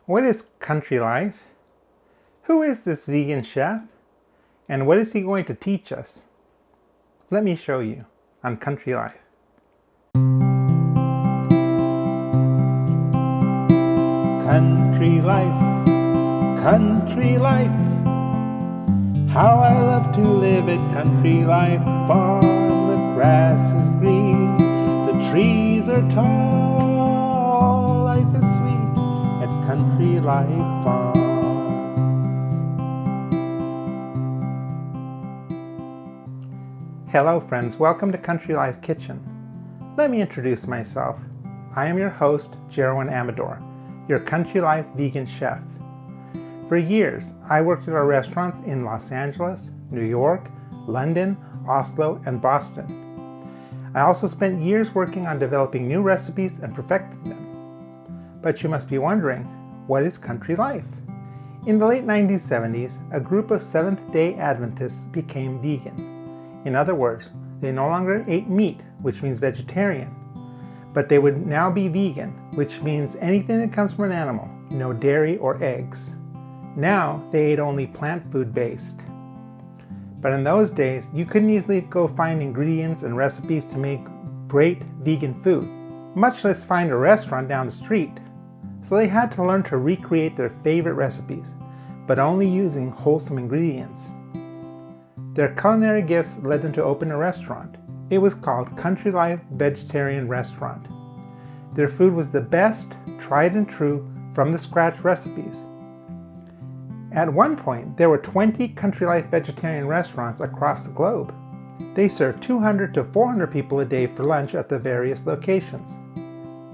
What is country life? Who is this vegan chef? And what is he going to teach us? Let me show you on Country Life. Country life, country life. How I love to live at country life farm. The grass is green, the trees are tall. Life is sweet at Country Life Farms. Hello friends, welcome to Country Life Kitchen. Let me introduce myself. I am your host, Jerwin Amador, your Country Life vegan chef. For years, I worked at our restaurants in Los Angeles, New York, London, Oslo, and Boston. I also spent years working on developing new recipes and perfecting them. But you must be wondering, what is country life? In the late 1970s, a group of Seventh-day Adventists became vegan. In other words, they no longer ate meat, which means vegetarian, but they would now be vegan, which means anything that comes from an animal, no dairy or eggs. Now they ate only plant food based. But in those days, you couldn't easily go find ingredients and recipes to make great vegan food, much less find a restaurant down the street. So they had to learn to recreate their favorite recipes, but only using wholesome ingredients. Their culinary gifts led them to open a restaurant. It was called Country Life Vegetarian Restaurant. Their food was the best, tried and true, from the scratch recipes. At one point, there were 20 Country Life vegetarian restaurants across the globe. They served 200 to 400 people a day for lunch at the various locations.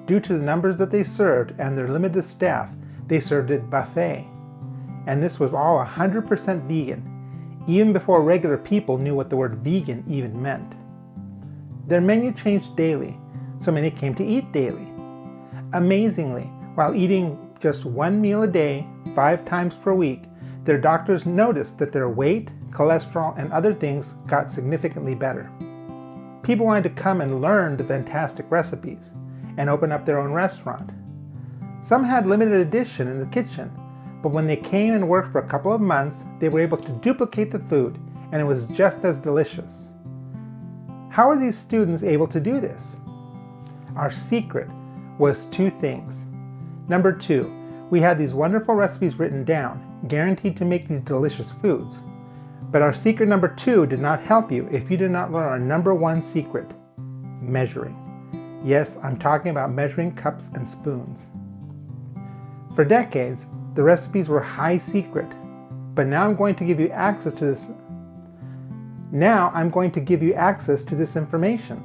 Due to the numbers that they served and their limited staff, they served it buffet. And this was all 100% vegan, even before regular people knew what the word vegan even meant. Their menu changed daily, so many came to eat daily. Amazingly, while eating just one meal a day, 5 times per week, their doctors noticed that their weight, cholesterol, and other things got significantly better. People wanted to come and learn the fantastic recipes and open up their own restaurant. Some had limited edition in the kitchen, but when they came and worked for a couple of months, they were able to duplicate the food, and it was just as delicious. How are these students able to do this? Our secret was 2 things. Number 2, we had these wonderful recipes written down, guaranteed to make these delicious foods. But our secret number 2 did not help you if you did not learn our number 1 secret, measuring. Yes, I'm talking about measuring cups and spoons. For decades, the recipes were high secret, but now I'm going to give you access to this. Information.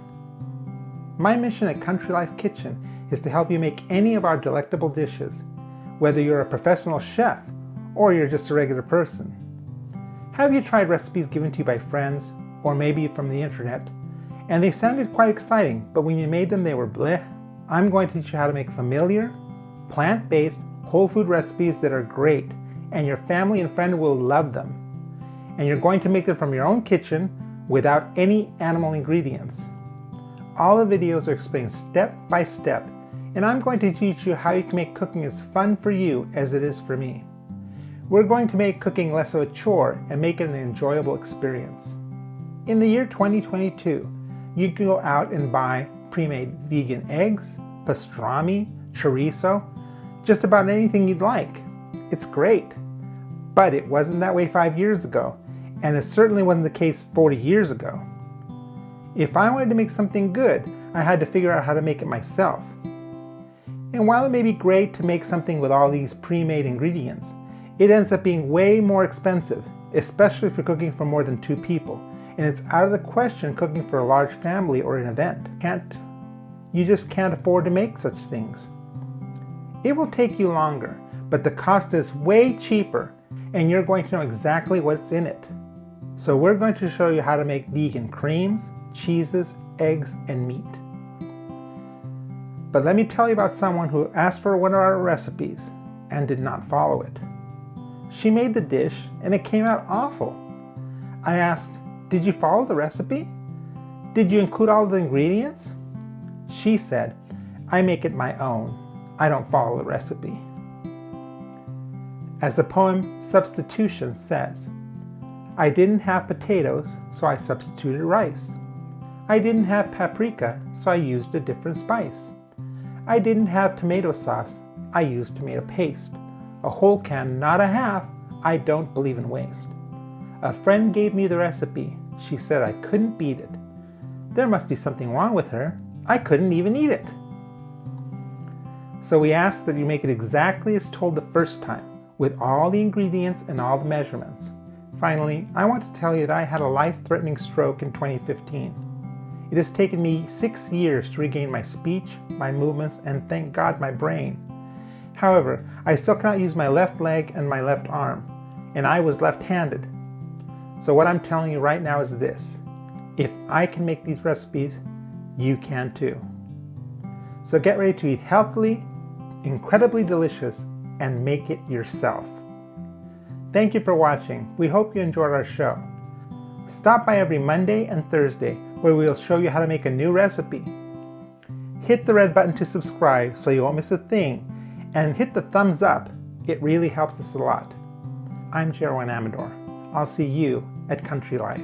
My mission at Country Life Kitchen is to help you make any of our delectable dishes, whether you're a professional chef or you're just a regular person. Have you tried recipes given to you by friends or maybe from the internet, and they sounded quite exciting, but when you made them they were bleh? I'm going to teach you how to make familiar, plant-based, whole food recipes that are great, and your family and friend will love them. And you're going to make them from your own kitchen without any animal ingredients. All the videos are explained step by step, and I'm going to teach you how you can make cooking as fun for you as it is for me. We're going to make cooking less of a chore and make it an enjoyable experience. In the year 2022, you can go out and buy pre-made vegan eggs, pastrami, chorizo, just about anything you'd like. It's great. But it wasn't that way 5 years ago, and it certainly wasn't the case 40 years ago. If I wanted to make something good, I had to figure out how to make it myself. And while it may be great to make something with all these pre-made ingredients, it ends up being way more expensive, especially if you're cooking for more than 2 people, and it's out of the question cooking for a large family or an event. You just can't afford to make such things. It will take you longer, but the cost is way cheaper, and you're going to know exactly what's in it. So we're going to show you how to make vegan creams, cheeses, eggs, and meat. But let me tell you about someone who asked for one of our recipes and did not follow it. She made the dish and it came out awful. I asked, "Did you follow the recipe? Did you include all the ingredients?" She said, "I make it my own. I don't follow the recipe." As the poem Substitution says, I didn't have potatoes, so I substituted rice. I didn't have paprika, so I used a different spice. I didn't have tomato sauce, I used tomato paste. A whole can, not a half, I don't believe in waste. A friend gave me the recipe, she said I couldn't beat it. There must be something wrong with her, I couldn't even eat it. So we ask that you make it exactly as told the first time, with all the ingredients and all the measurements. Finally, I want to tell you that I had a life-threatening stroke in 2015. It has taken me 6 years to regain my speech, my movements, and thank God my brain. However, I still cannot use my left leg and my left arm, and I was left-handed. So what I'm telling you right now is this: if I can make these recipes, you can too. So get ready to eat healthily, incredibly delicious, and make it yourself. Thank you for watching. We hope you enjoyed our show. Stop by every Monday and Thursday where we'll show you how to make a new recipe. Hit the red button to subscribe so you won't miss a thing, and hit the thumbs up. It really helps us a lot. I'm Jerwin Amador. I'll see you at Country Life.